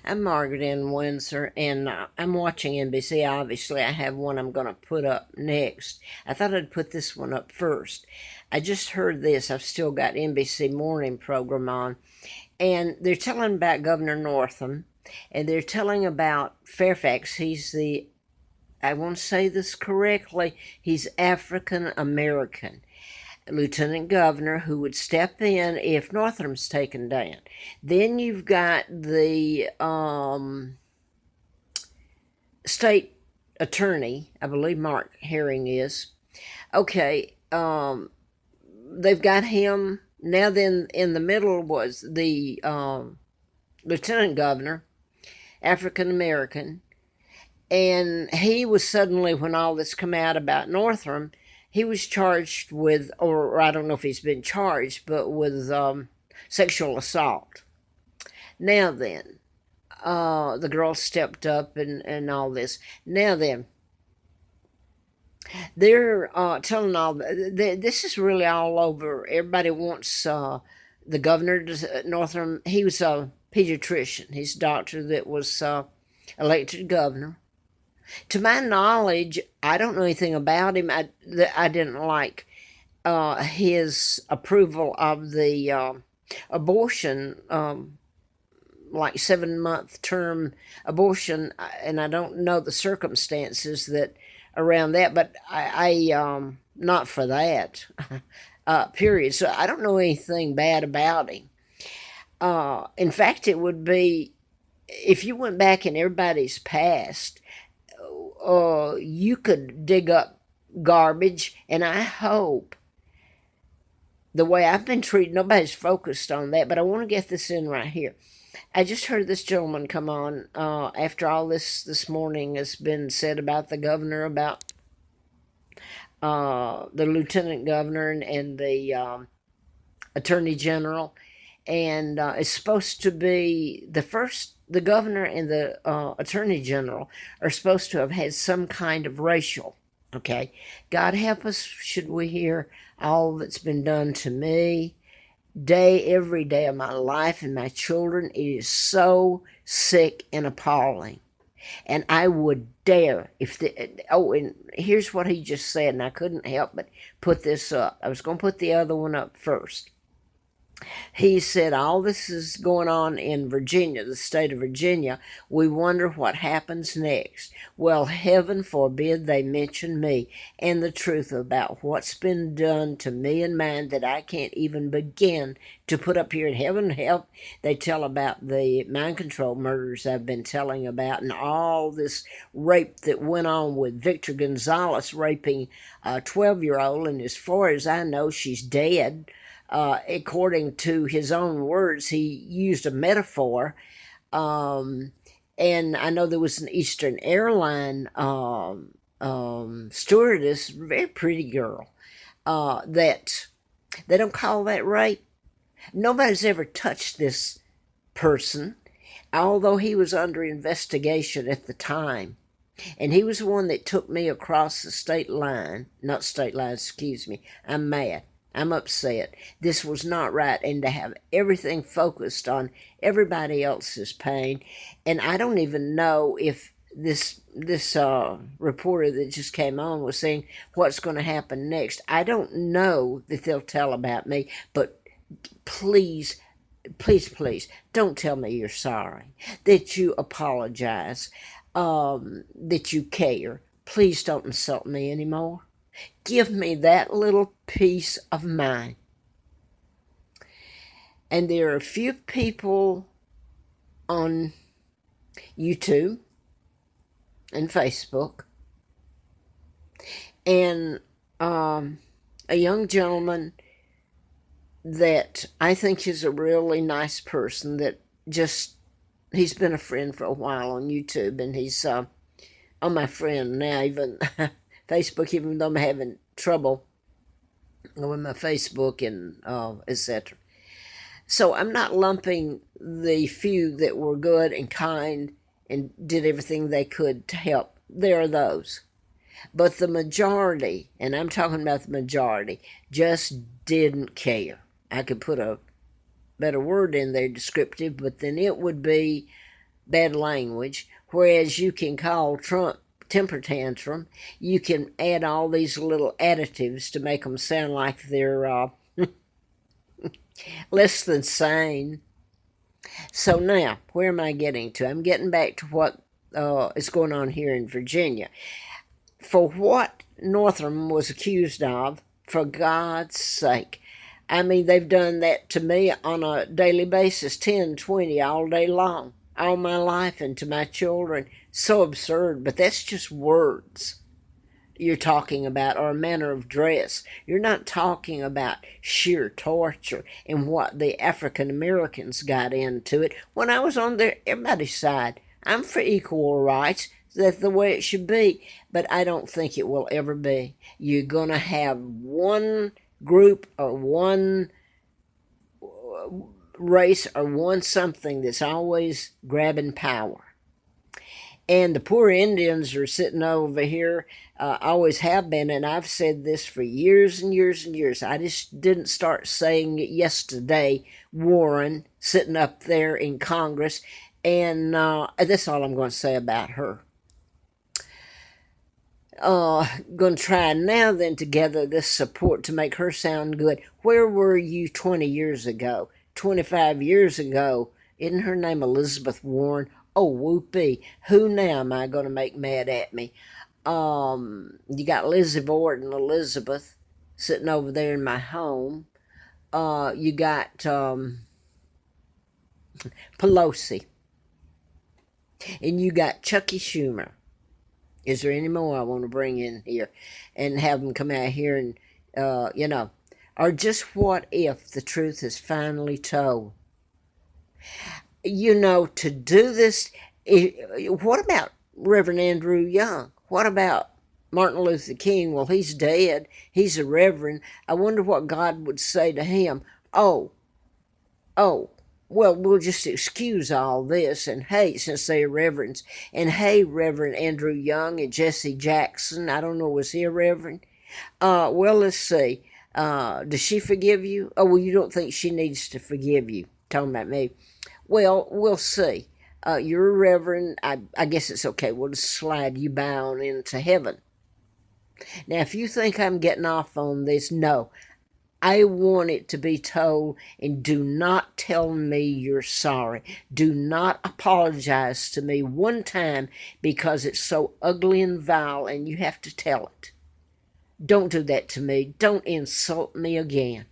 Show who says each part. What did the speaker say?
Speaker 1: I'm Margaret in Windsor, and I'm watching NBC. Obviously, I have one I'm going to put up next. I thought I'd put this one up first. I just heard this. I've still got NBC morning program on, and they're telling about Governor Northam, and they're telling about Fairfax. I want to say this correctly, he's African American. Lieutenant governor who would step in if Northam's taken down. Then you've got the state attorney, I believe Mark Herring is. Okay, they've got him. Now, then, in the middle was the lieutenant governor, African American, and he was suddenly, when all this come out about Northam, he was charged with, or I don't know if he's been charged, but with sexual assault. Now then, the girl stepped up and all this. Now then, they're telling all this is really all over. Everybody wants the governor to Northam. He was a pediatrician. He's a doctor that was elected governor. To my knowledge, I don't know anything about him. I didn't like his approval of the abortion, like 7-month term abortion, and I don't know the circumstances that around that, but I not for that period. So I don't know anything bad about him. In fact, it would be if you went back in everybody's past, you could dig up garbage, and I hope the way I've been treated, nobody's focused on that, but I want to get this in right here. I just heard this gentleman come on after all this morning has been said about the governor, about the lieutenant governor and the attorney general, and it's supposed to be the governor and the attorney general are supposed to have had some kind of racial. Okay, God help us, should we hear all that's been done to me, every day of my life and my children. It is so sick and appalling. And I would dare, and here's what he just said, and I couldn't help but put this up. I was going to put the other one up first. He said, all this is going on in Virginia, the state of Virginia. We wonder what happens next. Well, heaven forbid they mention me and the truth about what's been done to me and mine that I can't even begin to put up here. In heaven help, they tell about the mind control murders I've been telling about, and all this rape that went on with Victor Gonzalez raping a 12-year-old, and as far as I know, she's dead. According to his own words, he used a metaphor. And I know there was an Eastern Airline stewardess, very pretty girl, that they don't call that rape. Nobody's ever touched this person, although he was under investigation at the time. And he was the one that took me across the state line, not state line, excuse me. I'm mad. I'm upset. This was not right. And to have everything focused on everybody else's pain. And I don't even know if this reporter that just came on was saying what's going to happen next. I don't know that they'll tell about me, but please, please, please don't tell me you're sorry, that you apologize, that you care. Please don't insult me anymore. Give me that little peace of mind. And there are a few people on YouTube and Facebook, and a young gentleman that I think is a really nice person that he's been a friend for a while on YouTube, and he's on my friend now, even Facebook, even though I'm having trouble with my Facebook and etc. So I'm not lumping the few that were good and kind and did everything they could to help. There are those. But the majority, and I'm talking about the majority, just didn't care. I could put a better word in there, descriptive, but then it would be bad language, whereas you can call Trump temper tantrum. You can add all these little additives to make them sound like they're less than sane. So now, where am I getting to? I'm getting back to what is going on here in Virginia. For what Northam was accused of, for God's sake. I mean, they've done that to me on a daily basis, 10, 20, all day long, all my life, and to my children. So absurd, but that's just words you're talking about, or a manner of dress. You're not talking about sheer torture and what the African Americans got into it. When I was on everybody's side, I'm for equal rights. That's the way it should be, but I don't think it will ever be. You're going to have one group or one race or one something that's always grabbing power. And the poor Indians are sitting over here, always have been, and I've said this for years and years and years. I just didn't start saying it yesterday. Warren sitting up there in Congress, and that's all I'm going to say about her. Going to try now then to gather this support to make her sound good. Where were you 20 years ago, 25 years ago? Isn't her name Elizabeth Warren? Oh, whoopee. Who now am I going to make mad at me? You got Lizzie Borden, Elizabeth, sitting over there in my home. You got Pelosi. And you got Chucky Schumer. Is there any more I want to bring in here and have them come out here and, or just what if the truth is finally told? To do this, what about Reverend Andrew Young? What about Martin Luther King? Well, he's dead. He's a reverend. I wonder what God would say to him. Oh, well, we'll just excuse all this. And hey, since they're reverends, and hey, Reverend Andrew Young and Jesse Jackson, I don't know, was he a reverend? Well, let's see. Does she forgive you? Oh, well, you don't think she needs to forgive you. Talking about me. Well, we'll see. You're a reverend. I guess it's okay. We'll just slide you bound into heaven. Now, if you think I'm getting off on this, no. I want it to be told, and do not tell me you're sorry. Do not apologize to me one time because it's so ugly and vile and you have to tell it. Don't do that to me. Don't insult me again.